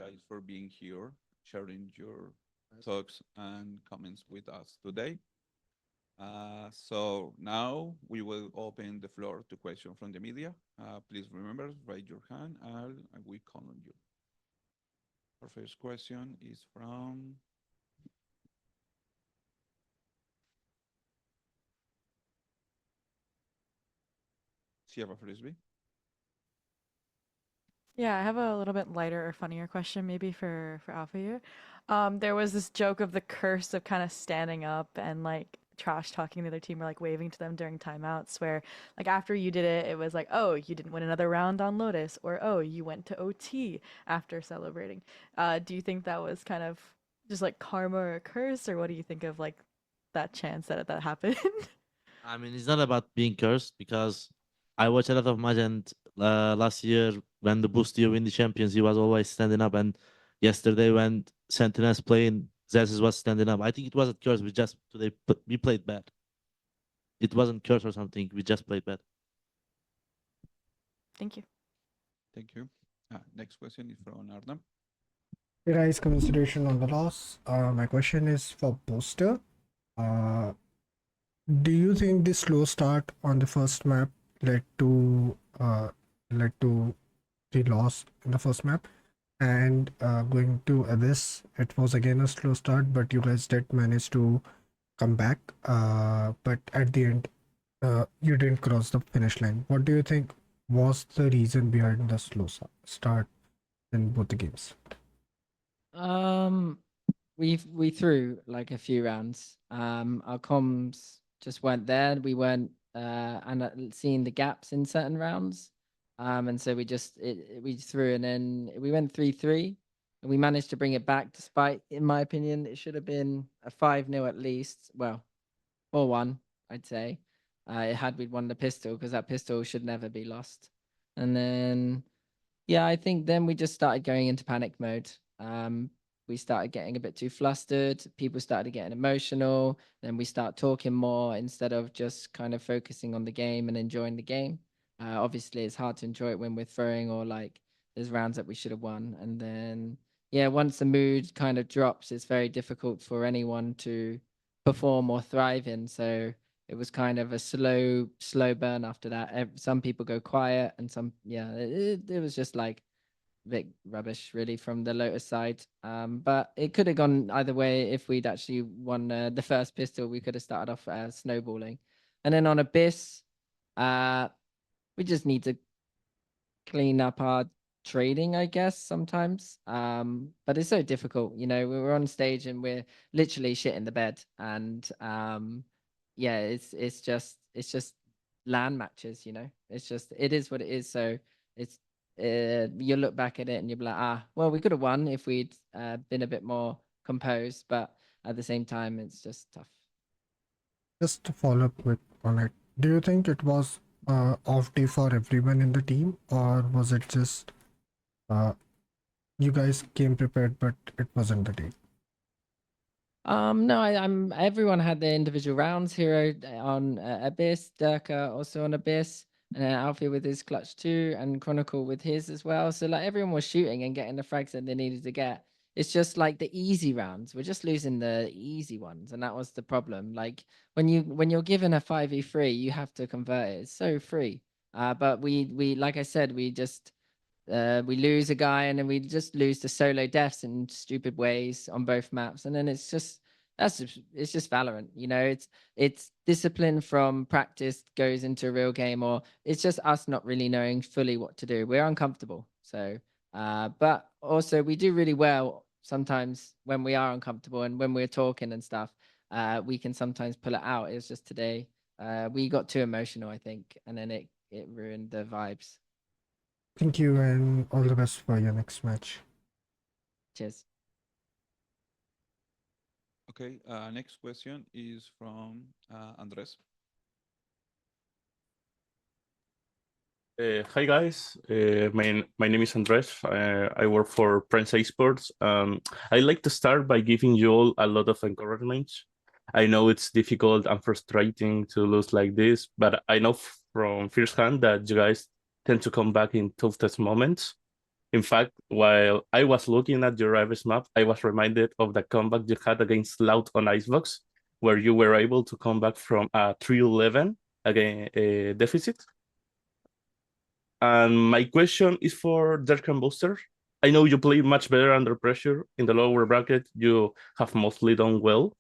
guys for being here, sharing your thoughts and comments with us today. So now we will open the floor to questions from the media. Please remember, raise your hand and we call on you. Our first question is from Sierra Frisbee. Yeah, I have a little bit lighter or funnier question maybe for Alpha here. There was this joke of the curse of kind of standing up and like trash talking the other team or like waving to them during timeouts where like after you did it, it was like, oh, you didn't win another round on Lotus or oh, you went to OT after celebrating. Do you think that was kind of just like karma or a curse or what do you think of like that chance that that happened? I mean, it's not about being cursed because I watch a lot of match and last year when the Boostio win the champions, he was always standing up. And yesterday when Sentinels playing, Zes was standing up. I think it wasn't cursed. We just today we played bad. It wasn't cursed or something. We just played bad. Thank you. Thank you. Next question is from Arnam. Hey guys, consideration on the loss. My question is for Poster. Uh, do you think the slow start on the first map led to the loss in the first map? And going to Abyss, it was again a slow start, but you guys did manage to come back. But at the end, you didn't cross the finish line. What do you think was the reason behind the slow start in both the games? Um, we threw like a few rounds. Our comms just weren't there. We weren't seeing the gaps in certain rounds. And so we threw and then we went 3-3 and we managed to bring it back despite, in my opinion, it should have been a 5-0 at least. Well, 4-1, I'd say. Had we'd won the pistol because that pistol should never be lost. And then, yeah, I think then we just started going into panic mode. We started getting a bit too flustered. People started getting emotional. Then we start talking more instead of just kind of focusing on the game and enjoying the game. Obviously, it's hard to enjoy it when we're throwing or like there's rounds that we should have won. And then, yeah, once the mood kind of drops, it's very difficult for anyone to perform or thrive in. So it was kind of a slow burn after that. Some people go quiet and some, yeah, it was just like bit rubbish really from the Lotus side. But it could have gone either way. If we'd actually won the first pistol, we could have started off snowballing. And then on Abyss, we just need to clean up our trading, I guess, sometimes. But it's so difficult, you know, we're on stage and we're literally shit in the bed. And yeah, it's just LAN matches, you know. It is what it is. So it's you look back at it and you'll be like, well, we could have won if we'd been a bit more composed, but at the same time, it's just tough. Just to follow up on it, do you think it was off day for everyone in the team, or was it just you guys came prepared, but it wasn't the day? No, I'm. Everyone had their individual rounds. Hero on Abyss, Durka also on Abyss, and then Alfie with his clutch 2, and Chronicle with his as well. So like everyone was shooting and getting the frags that they needed to get. It's just like the easy rounds. We're just losing the easy ones, and that was the problem. Like when you're given a 5v3, you have to convert it. It's so free. But we like I said, we just we lose a guy and then we just lose to solo deaths in stupid ways on both maps, and then it's just Valorant, you know. It's discipline from practice goes into a real game, or it's just us not really knowing fully what to do. We're uncomfortable. So but also we do really well sometimes when we are uncomfortable, and when we're talking and stuff, we can sometimes pull it out. It was just today we got too emotional, I think, and then it ruined the vibes. Thank you, and all the best for your next match. Cheers. Okay, next question is from Andres. Hi guys, my name is Andres. I work for Prince Esports. I'd like to start by giving you all a lot of encouragement. I know it's difficult and frustrating to lose like this, but I know from firsthand that you guys tend to come back in toughest moments. In fact, while I was looking at your Iris map, I was reminded of the comeback you had against Loud on Icebox, where you were able to come back from a 3-11 again deficit. And my question is for Dirk and Booster. I know you play much better under pressure. In the lower bracket, you have mostly done well.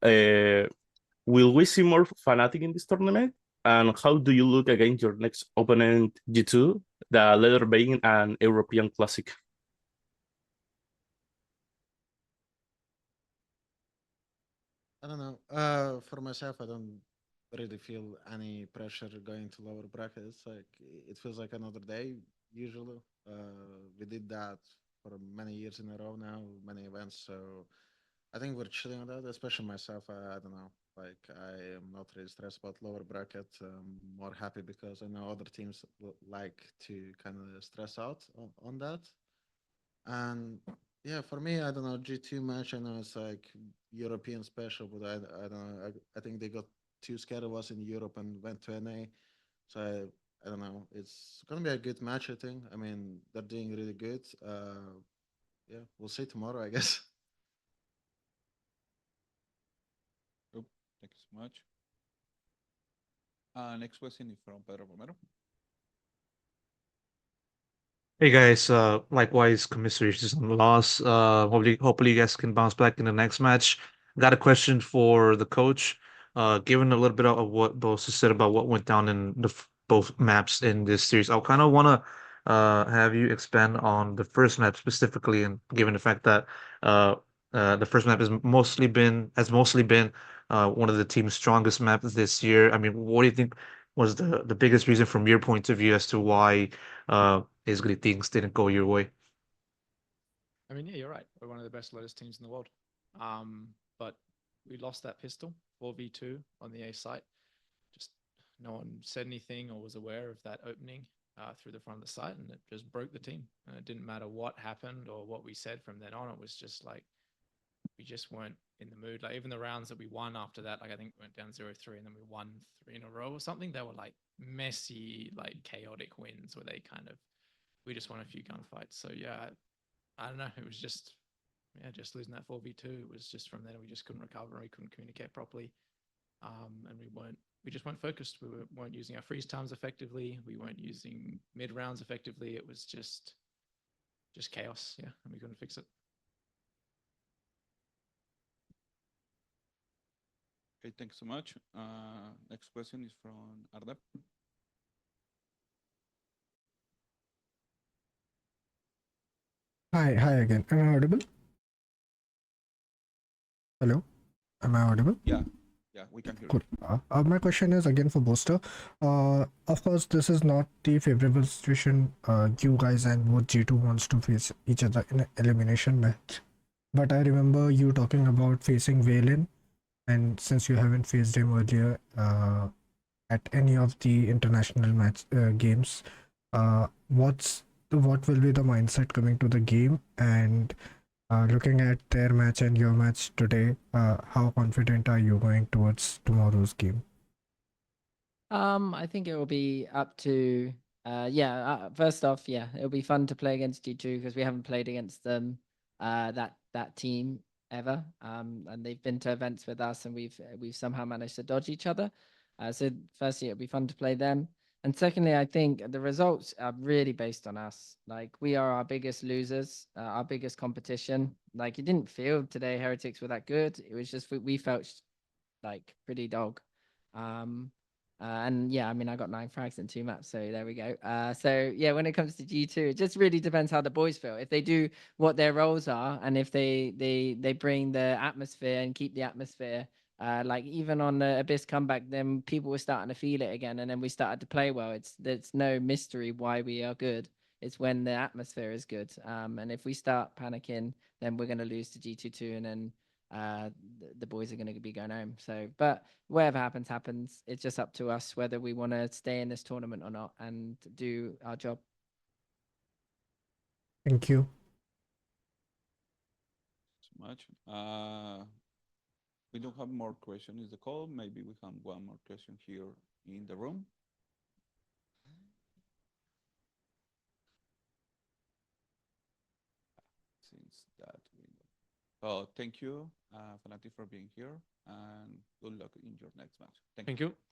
Will we see more Fnatic in this tournament? And how do you look against your next opponent, G2, the Leather Vein and European Classic? I don't know. For myself, I don't really feel any pressure going to lower brackets. Like it feels like another day. Usually, we did that for many years in a row now, many events. So I think we're chilling on that. Especially myself. I don't know. Like I am not really stressed about lower bracket. I'm more happy because I know other teams like to kind of stress out on that. And yeah, for me, I don't know, G2 match, I know it's like European special, but I don't know. I think they got too scared of us in Europe and went to NA. So I don't know. It's gonna be a good match, I think. I mean, they're doing really good. Yeah, we'll see tomorrow, I guess. Cool. Thank you so much. Next question is from Pedro Romero. Hey guys, likewise, commiserations on the loss. Hopefully you guys can bounce back in the next match. Got a question for the coach. Given a little bit of what both said about what went down in both maps in this series, I kind of want to have you expand on the first map specifically, and given the fact that the first map has mostly been one of the team's strongest maps this year. I mean, what do you think was the biggest reason from your point of view as to why basically things didn't go your way? I mean, yeah, you're right. We're one of the best Lotus teams in the world. But we lost that pistol 4v2 on the A site. Just no one said anything or was aware of that opening through the front of the site, and it just broke the team. And it didn't matter what happened or what we said from then on. It was just like we just weren't in the mood. Like even the rounds that we won after that, like I think we went down 0-3 and then we won 3 in a row or something. They were like messy, like chaotic wins where we just won a few gunfights. So yeah, I don't know. It was just losing that 4v2. It was just from then we just couldn't recover. We couldn't communicate properly, and we just weren't focused. We weren't using our freeze times effectively. We weren't using mid rounds effectively. It was just chaos. Yeah, and we couldn't fix it. Okay, thanks so much. Next question is from Arda. Hi again. Am I audible? Hello? Am I audible? Yeah, we can hear Cool. you. My question is again for Booster. Of course, this is not the favorable situation. You guys and both G2 wants to face each other in an elimination match. But I remember you talking about facing Valen, and since you haven't faced him earlier at any of the international match games, what will be the mindset coming to the game? And looking at their match and your match today, how confident are you going towards tomorrow's game? I think it will be up to first off, yeah, it'll be fun to play against G2 because we haven't played against them that team ever. And they've been to events with us and we've somehow managed to dodge each other. So firstly, it'll be fun to play them. And secondly, I think the results are really based on us. Like we are our biggest losers, our biggest competition. Like it didn't feel today Heretics were that good. It was just we felt like pretty dog. And yeah, I mean, I got 9 frags in 2 maps, so there we go. So yeah, when it comes to G2, it just really depends how the boys feel. If they do what their roles are, and if they bring the atmosphere and keep the atmosphere, like even on the Abyss comeback, then people were starting to feel it again, and then we started to play well. It's no mystery why we are good. It's when the atmosphere is good. And if we start panicking, then we're going to lose to G2 and then the boys are going to be going home. So, but whatever happens. It's just up to us whether we want to stay in this tournament or not and do our job. Thank you. So much. We don't have more questions in the call. Maybe we have one more question here in the room. close that window. So thank you, Fnatic, for being here, and good luck in your next match. Thank you.